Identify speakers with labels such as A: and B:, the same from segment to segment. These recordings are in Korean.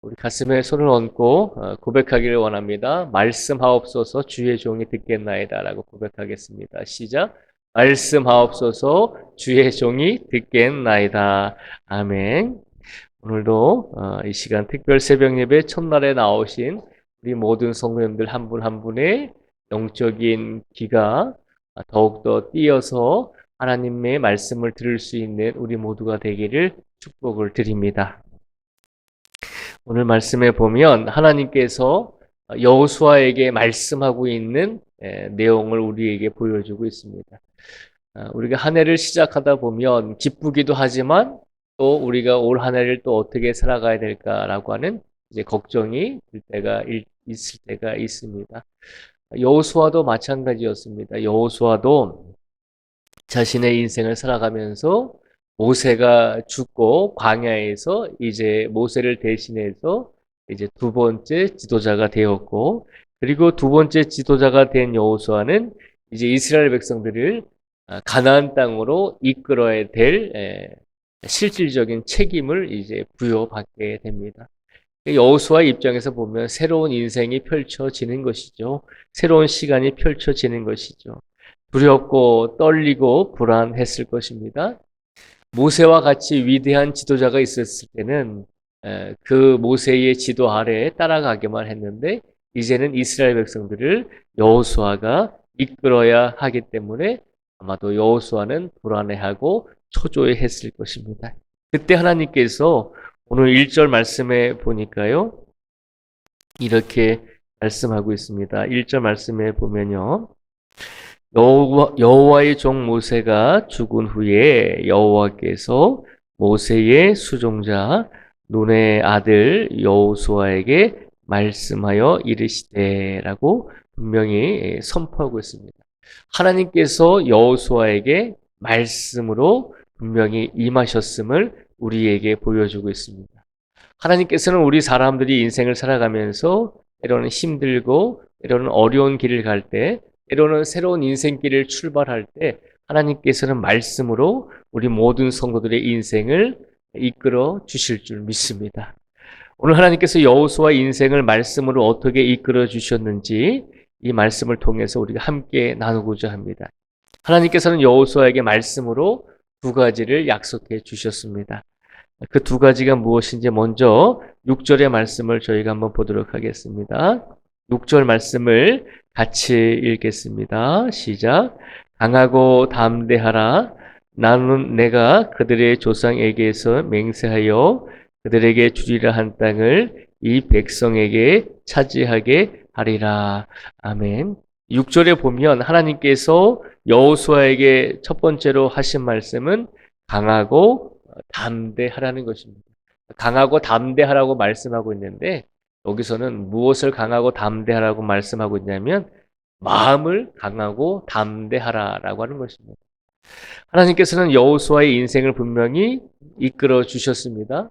A: 우리 가슴에 손을 얹고 고백하기를 원합니다. 말씀하옵소서 주의 종이 듣겠나이다 라고 고백하겠습니다. 시작. 말씀하옵소서 주의 종이 듣겠나이다. 아멘. 오늘도 이 시간 특별 새벽 예배 첫날에 나오신 우리 모든 성도님들 한 분 한 분의 영적인 귀가 더욱더 띄어서 하나님의 말씀을 들을 수 있는 우리 모두가 되기를 축복을 드립니다. 오늘 말씀에 보면 하나님께서 여호수아에게 말씀하고 있는 내용을 우리에게 보여주고 있습니다. 우리가 한 해를 시작하다 보면 기쁘기도 하지만 또 우리가 올 한 해를 또 어떻게 살아가야 될까라고 하는 이제 걱정이 들 때가 있을 때가 있습니다. 여호수아도 마찬가지였습니다. 여호수아도 자신의 인생을 살아가면서 모세가 죽고 광야에서 이제 모세를 대신해서 이제 두 번째 지도자가 되었고, 그리고 두 번째 지도자가 된 여호수아는 이제 이스라엘 백성들을 가나안 땅으로 이끌어야 될 실질적인 책임을 이제 부여받게 됩니다. 여호수아 입장에서 보면 새로운 인생이 펼쳐지는 것이죠. 새로운 시간이 펼쳐지는 것이죠. 두렵고 떨리고 불안했을 것입니다. 모세와 같이 위대한 지도자가 있었을 때는 그 모세의 지도 아래에 따라가기만 했는데 이제는 이스라엘 백성들을 여호수아가 이끌어야 하기 때문에 아마도 여호수아는 불안해하고 초조해했을 것입니다. 그때 하나님께서 오늘 1절 말씀에 보니까요, 이렇게 말씀하고 있습니다. 1절 말씀에 보면요, 여호와의 종 모세가 죽은 후에 여호와께서 모세의 수종자 눈의 아들 여호수아에게 말씀하여 이르시되라고 분명히 선포하고 있습니다. 하나님께서 여호수아에게 말씀으로 분명히 임하셨음을 우리에게 보여주고 있습니다. 하나님께서는 우리 사람들이 인생을 살아가면서 때로는 힘들고 때로는 어려운 길을 갈 때, 때로는 새로운 인생길을 출발할 때 하나님께서는 말씀으로 우리 모든 성도들의 인생을 이끌어 주실 줄 믿습니다. 오늘 하나님께서 여호수아 인생을 말씀으로 어떻게 이끌어 주셨는지 이 말씀을 통해서 우리가 함께 나누고자 합니다. 하나님께서는 여호수아에게 말씀으로 두 가지를 약속해 주셨습니다. 그 두 가지가 무엇인지 먼저 6절의 말씀을 저희가 한번 보도록 하겠습니다. 6절 말씀을 같이 읽겠습니다. 시작. 강하고 담대하라. 나는 내가 그들의 조상에게서 맹세하여 그들에게 주리라 한 땅을 이 백성에게 차지하게 하리라. 아멘. 6절에 보면 하나님께서 여호수아에게 첫 번째로 하신 말씀은 강하고 담대하라는 것입니다. 강하고 담대하라고 말씀하고 있는데 여기서는 무엇을 강하고 담대하라고 말씀하고 있냐면 마음을 강하고 담대하라라고 하는 것입니다. 하나님께서는 여호수아의 인생을 분명히 이끌어 주셨습니다.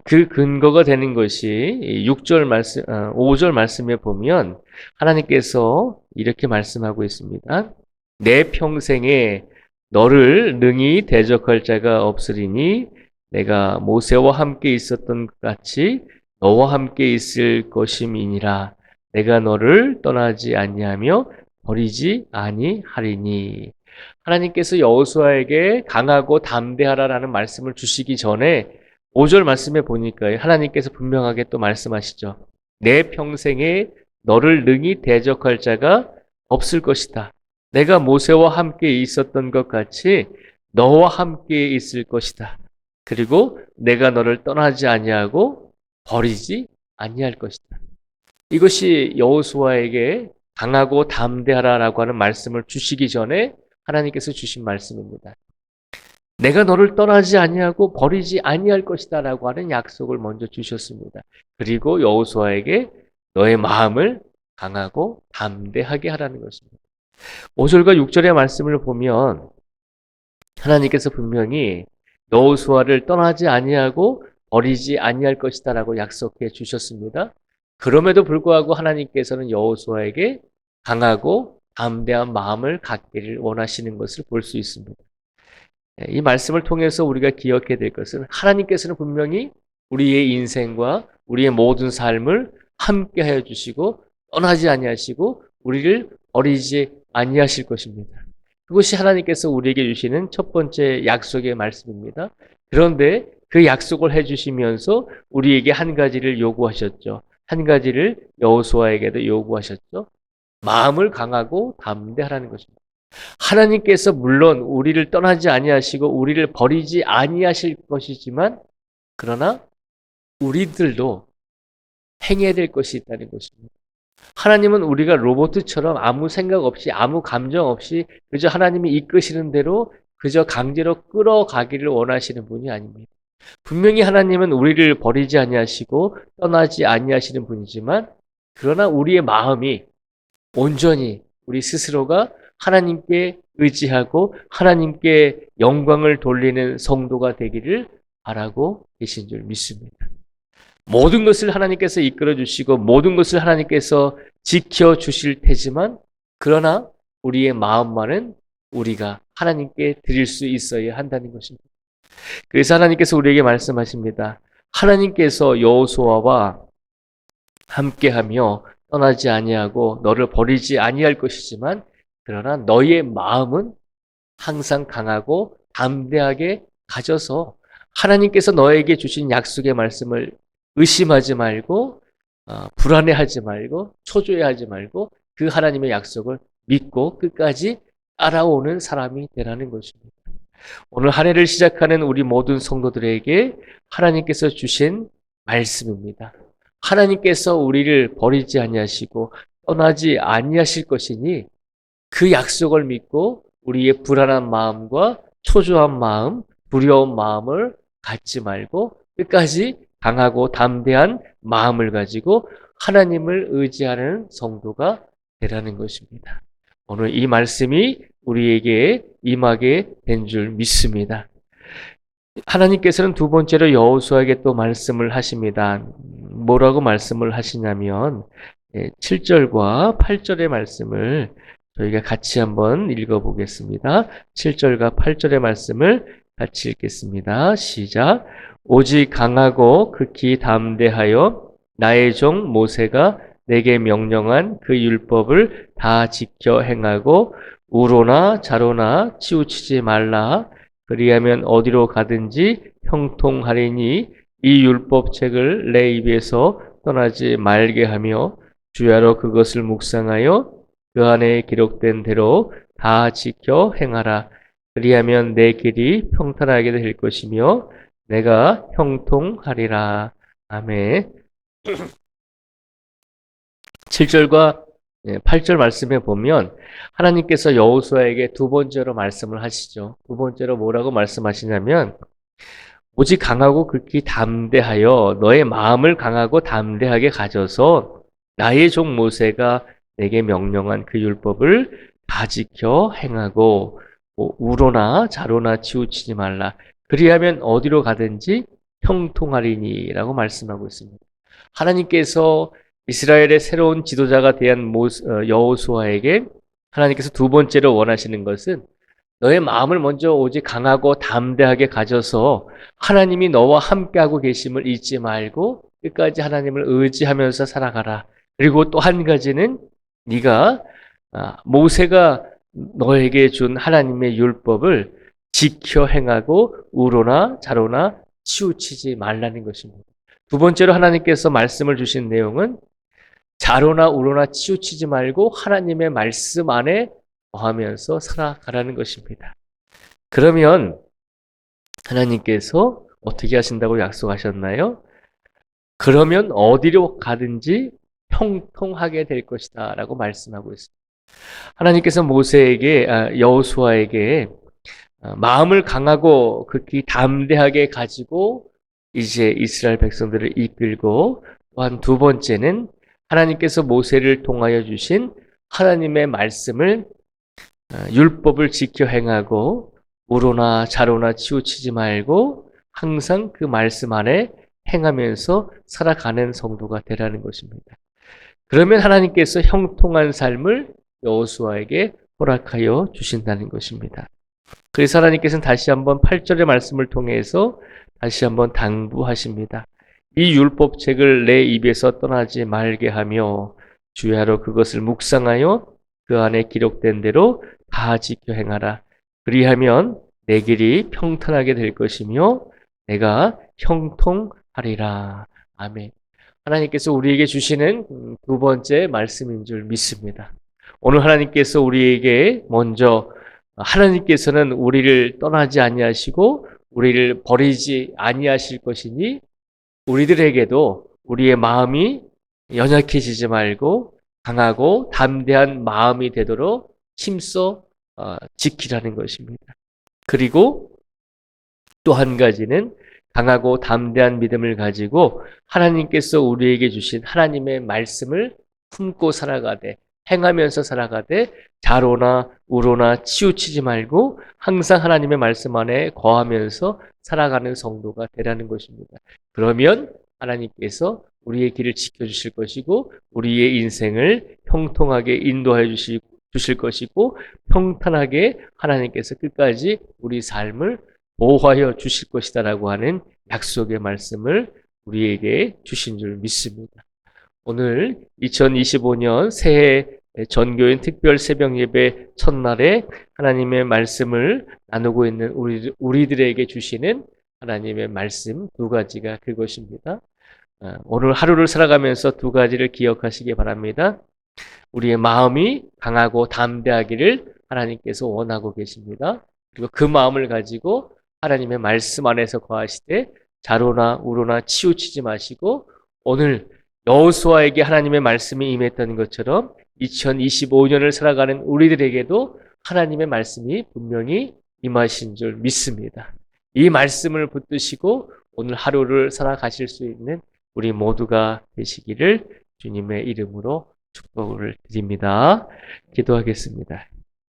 A: 그 근거가 되는 것이 6절 말씀, 5절 말씀에 보면 하나님께서 이렇게 말씀하고 있습니다. 내 평생에 너를 능히 대적할 자가 없으리니 내가 모세와 함께 있었던 것 같이 너와 함께 있을 것임이니라. 내가 너를 떠나지 아니하며 버리지 아니하리니. 하나님께서 여호수아에게 강하고 담대하라라는 말씀을 주시기 전에 5절 말씀에 보니까 하나님께서 분명하게 또 말씀하시죠. 내 평생에 너를 능히 대적할 자가 없을 것이다. 내가 모세와 함께 있었던 것 같이 너와 함께 있을 것이다. 그리고 내가 너를 떠나지 아니하고 버리지 아니할 것이다. 이것이 여호수아에게 강하고 담대하라라고 하는 말씀을 주시기 전에 하나님께서 주신 말씀입니다. 내가 너를 떠나지 아니하고 버리지 아니할 것이다라고 하는 약속을 먼저 주셨습니다. 그리고 여호수아에게 너의 마음을 강하고 담대하게 하라는 것입니다. 5절과 6절의 말씀을 보면 하나님께서 분명히 여호수아를 떠나지 아니하고 버리지 아니할 것이다라고 약속해 주셨습니다. 그럼에도 불구하고 하나님께서는 여호수아에게 강하고 담대한 마음을 갖기를 원하시는 것을 볼 수 있습니다. 이 말씀을 통해서 우리가 기억해야 될 것은 하나님께서는 분명히 우리의 인생과 우리의 모든 삶을 함께 하여 주시고 떠나지 아니하시고 우리를 버리지 아니하실 것입니다. 그것이 하나님께서 우리에게 주시는 첫 번째 약속의 말씀입니다. 그런데 그 약속을 해주시면서 우리에게 한 가지를 요구하셨죠. 한 가지를 여호수아에게도 요구하셨죠. 마음을 강하고 담대하라는 것입니다. 하나님께서 물론 우리를 떠나지 아니하시고 우리를 버리지 아니하실 것이지만 그러나 우리들도 행해야 될 것이 있다는 것입니다. 하나님은 우리가 로봇처럼 아무 생각 없이 아무 감정 없이 그저 하나님이 이끄시는 대로 그저 강제로 끌어가기를 원하시는 분이 아닙니다. 분명히 하나님은 우리를 버리지 아니하시고 떠나지 아니하시는 분이지만 그러나 우리의 마음이 온전히 우리 스스로가 하나님께 의지하고 하나님께 영광을 돌리는 성도가 되기를 바라고 계신 줄 믿습니다. 모든 것을 하나님께서 이끌어 주시고 모든 것을 하나님께서 지켜 주실 테지만 그러나 우리의 마음만은 우리가 하나님께 드릴 수 있어야 한다는 것입니다. 그래서 하나님께서 우리에게 말씀하십니다. 하나님께서 여호수아와 함께하며 떠나지 아니하고 너를 버리지 아니할 것이지만 그러나 너의 마음은 항상 강하고 담대하게 가져서 하나님께서 너에게 주신 약속의 말씀을 의심하지 말고 불안해하지 말고 초조해하지 말고 그 하나님의 약속을 믿고 끝까지 따라오는 사람이 되라는 것입니다. 오늘 한 해를 시작하는 우리 모든 성도들에게 하나님께서 주신 말씀입니다. 하나님께서 우리를 버리지 아니하시고 떠나지 아니하실 것이니 그 약속을 믿고 우리의 불안한 마음과 초조한 마음, 두려운 마음을 갖지 말고 끝까지 강하고 담대한 마음을 가지고 하나님을 의지하는 성도가 되라는 것입니다. 오늘 이 말씀이 우리에게 임하게 된 줄 믿습니다. 하나님께서는 두 번째로 여호수아에게 또 말씀을 하십니다. 뭐라고 말씀을 하시냐면 7절과 8절의 말씀을 저희가 같이 한번 읽어보겠습니다. 7절과 8절의 말씀을 같이 읽겠습니다. 시작. 오직 강하고 극히 담대하여 나의 종 모세가 내게 명령한 그 율법을 다 지켜 행하고 우로나 좌로나 치우치지 말라. 그리하면 어디로 가든지 형통하리니 이 율법책을 내 입에서 떠나지 말게 하며 주야로 그것을 묵상하여 그 안에 기록된 대로 다 지켜 행하라. 그리하면 내 길이 평탄하게 될 것이며 내가 형통하리라. 아멘. 7절과 8절 말씀에 보면 하나님께서 여호수아에게 두 번째로 말씀을 하시죠. 두 번째로 뭐라고 말씀하시냐면 오직 강하고 극히 담대하여 너의 마음을 강하고 담대하게 가져서 나의 종 모세가 내게 명령한 그 율법을 다 지켜 행하고 우로나 좌로나 치우치지 말라. 그리하면 어디로 가든지 형통하리니 라고 말씀하고 있습니다. 하나님께서 이스라엘의 새로운 지도자가 된 여호수아에게 하나님께서 두 번째로 원하시는 것은 너의 마음을 먼저 오직 강하고 담대하게 가져서 하나님이 너와 함께하고 계심을 잊지 말고 끝까지 하나님을 의지하면서 살아가라. 그리고 또 한 가지는 네가 모세가 너에게 준 하나님의 율법을 지켜 행하고 우로나 좌로나 치우치지 말라는 것입니다. 두 번째로 하나님께서 말씀을 주신 내용은 좌로나 우로나 치우치지 말고 하나님의 말씀 안에 거하면서 살아가라는 것입니다. 그러면 하나님께서 어떻게 하신다고 약속하셨나요? 그러면 어디로 가든지 형통하게 될 것이다 라고 말씀하고 있습니다. 하나님께서 여호수아에게 마음을 강하고 극히 담대하게 가지고 이제 이스라엘 백성들을 이끌고 또한 두 번째는 하나님께서 모세를 통하여 주신 하나님의 말씀을 율법을 지켜 행하고 우로나 좌로나 치우치지 말고 항상 그 말씀 안에 행하면서 살아가는 성도가 되라는 것입니다. 그러면 하나님께서 형통한 삶을 여호수아에게 허락하여 주신다는 것입니다. 그래서 하나님께서는 다시 한번 8절의 말씀을 통해서 다시 한번 당부하십니다. 이 율법책을 내 입에서 떠나지 말게 하며 주야로 그것을 묵상하여 그 안에 기록된 대로 다 지켜 행하라. 그리하면 내 길이 평탄하게 될 것이며 내가 형통하리라. 아멘. 하나님께서 우리에게 주시는 두 번째 말씀인 줄 믿습니다. 오늘 하나님께서 우리에게 먼저 하나님께서는 우리를 떠나지 아니하시고 우리를 버리지 아니하실 것이니 우리들에게도 우리의 마음이 연약해지지 말고 강하고 담대한 마음이 되도록 힘써 지키라는 것입니다. 그리고 또 한 가지는 강하고 담대한 믿음을 가지고 하나님께서 우리에게 주신 하나님의 말씀을 품고 살아가되 행하면서 살아가되 좌로나 우로나 치우치지 말고 항상 하나님의 말씀 안에 거하면서 살아가는 성도가 되라는 것입니다. 그러면 하나님께서 우리의 길을 지켜주실 것이고 우리의 인생을 형통하게 인도하여 주실 것이고 평탄하게 하나님께서 끝까지 우리 삶을 보호하여 주실 것이다라고 하는 약속의 말씀을 우리에게 주신 줄 믿습니다. 오늘 2025년 새해 전교인 특별 새벽 예배 첫날에 하나님의 말씀을 나누고 있는 우리들에게 주시는 하나님의 말씀 두 가지가 그것입니다. 오늘 하루를 살아가면서 두 가지를 기억하시기 바랍니다. 우리의 마음이 강하고 담대하기를 하나님께서 원하고 계십니다. 그리고 그 마음을 가지고 하나님의 말씀 안에서 거하시되 좌로나 우로나 치우치지 마시고 오늘 여호수아에게 하나님의 말씀이 임했던 것처럼 2025년을 살아가는 우리들에게도 하나님의 말씀이 분명히 임하신 줄 믿습니다. 이 말씀을 붙드시고 오늘 하루를 살아가실 수 있는 우리 모두가 되시기를 주님의 이름으로 축복을 드립니다. 기도하겠습니다.